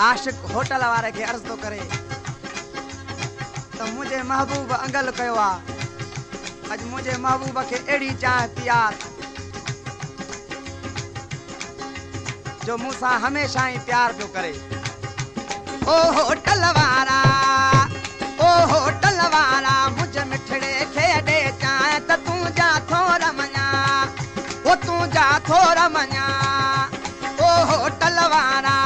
आशिक hotel वारे के अर्ज तो करे तो मुझे महबूब अंगल कयो आ अज मुझे महबूब के एड़ी चाहती आ जो मूसा हमेशा ही प्यार पियो करे। ओ होटल वारा मुझ मिठड़े खे दे चाहे त तू जा थोरा मञा ओ तू जा थोरा मञा। ओ होटल वारा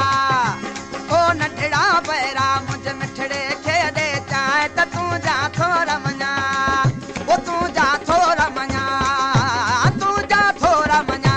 ओ नंढड़ा पैरा मुझ मिठड़े खे दे चाहे त तू जा थोरा मञा ओ तू जा थोरा मञा तू जा थोरा मञा।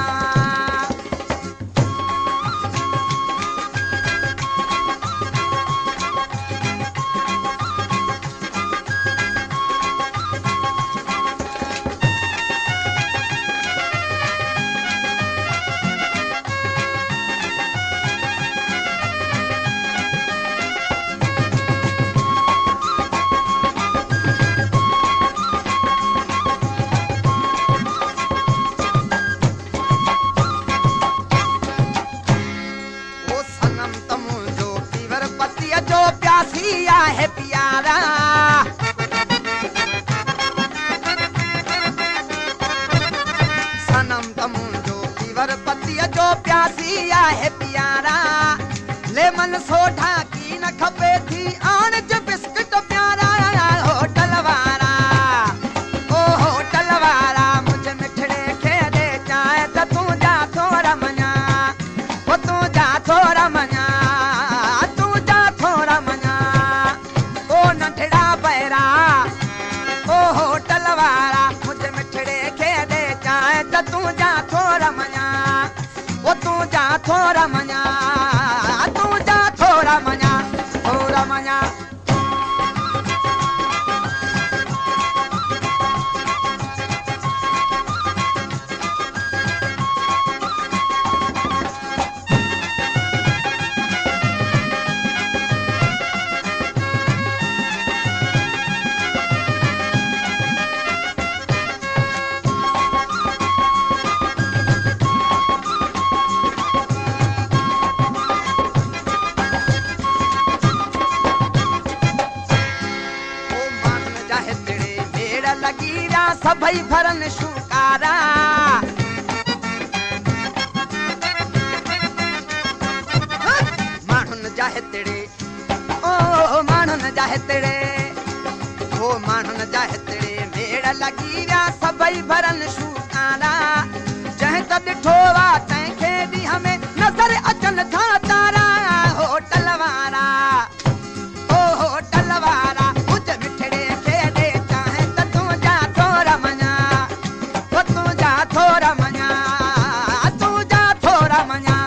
है प्यारा सनम तमू जो पीवर पतिया जो प्यासी है प्यारा ले मन सोठा की न खपे थी आन जो बिस्किट प्यारा। होटल वारा ओ होटल वारा मुझे मिठड़े खे दे चाहे त तू जा थोरा मञा ओ तू जा थोरा मञा तू जा थोरा मञा। ओ होटल वारा मुझे मिठड़े खे दे चाहे त तू जा थोरा मञा ओ तू जा थोरा मञा तू जा थोरा मञा थोरा मञा। लगीरा सभई भरन शुकारा माण्हुन जा हितड़े ओ माण्हुन जा हितड़े ओ माण्हुन जा हितड़े मेड़ लगीरा सभई भरन शुकारा जंहिं त ॾिठो वा तंहिंखे ॾींहं में नज़र अचनि था तारा। होटल वारा ओ होटल वारा मुझ मिठड़े खे दे चाहे त तू जा थोरा मञा ओ तू जा थोरा मञा तू जा थोरा मञा।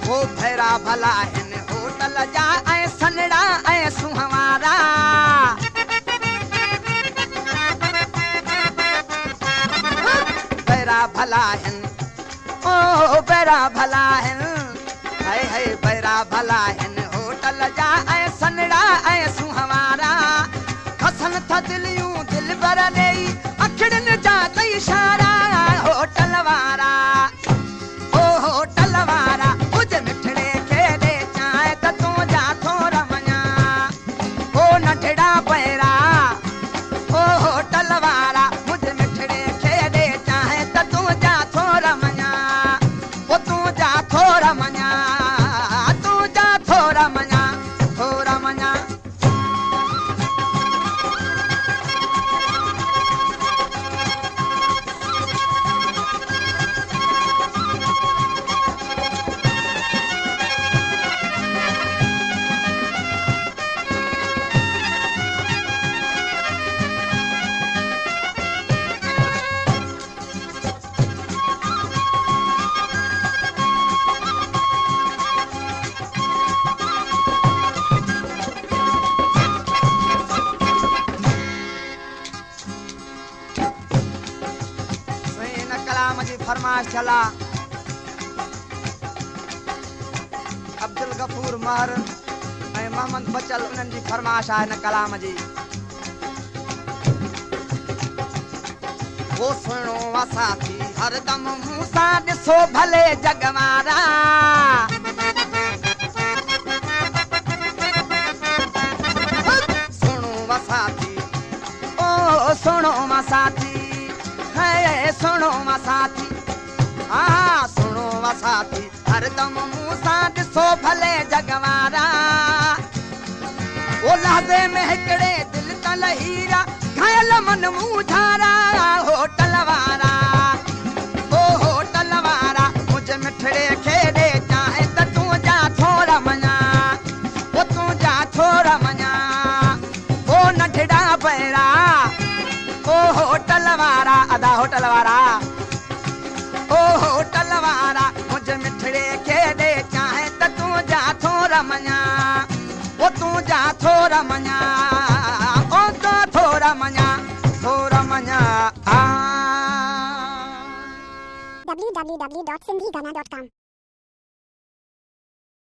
वो भैरा भला हिन होटल जा ऐं सनड़ा ऐं सुहवारा भैरा भला हिन ओ भैरा भला हिन हाय हाय भैरा भला हिन होटल जा ऐं सनड़ा ऐं सुहवारा खसन था दिलियूं दिल भर ॾेई अखिड़नि जा कई इशारा। होटल वारा ओ होटल वारा मुझ मिठड़े खे दे चाहे त तू जा थोरा मञा ओ नंढड़ा पैरा ओ होटल वारा मुझ मिठड़े खे दे चाहे त तू जा थोरा मञा ओ तू जा थोरा मञा तू जा थोरा मञा थोरा मञा। फरमाइश चला अब्दुल गफूर महर ऐं मोहम्मद बचल उन्हनि जी फरमाइश आहे हिन कलाम जी। वो सुणो वसाती हरदम मूं सां ॾिसो भले जगवारा सुणो वसाती ओ सुणो वसाती है सुणो वसाती हाँ सुणो वसाती हरदम मूं सां ॾिसो भले जगवारा ओ लहज़े में हिकिड़े दिल तल हीरा घायल मन मूं झारा होटल वारा ओ होटल वारा मुझे मिठड़े खे ॾे चाहे त तूं जा थोरा मञा ओ तूं जा थोरा मञा ओ नंढड़ा पैरा ओ होटल वारा अदा होटल वारा ओ होटल वारा मुझे मिठड़े खे ॾे चाहे त तूं जा थोरा मञा ओ तूं जा थोरा मञा ओ तो थोरा मञा www.sindhigana.com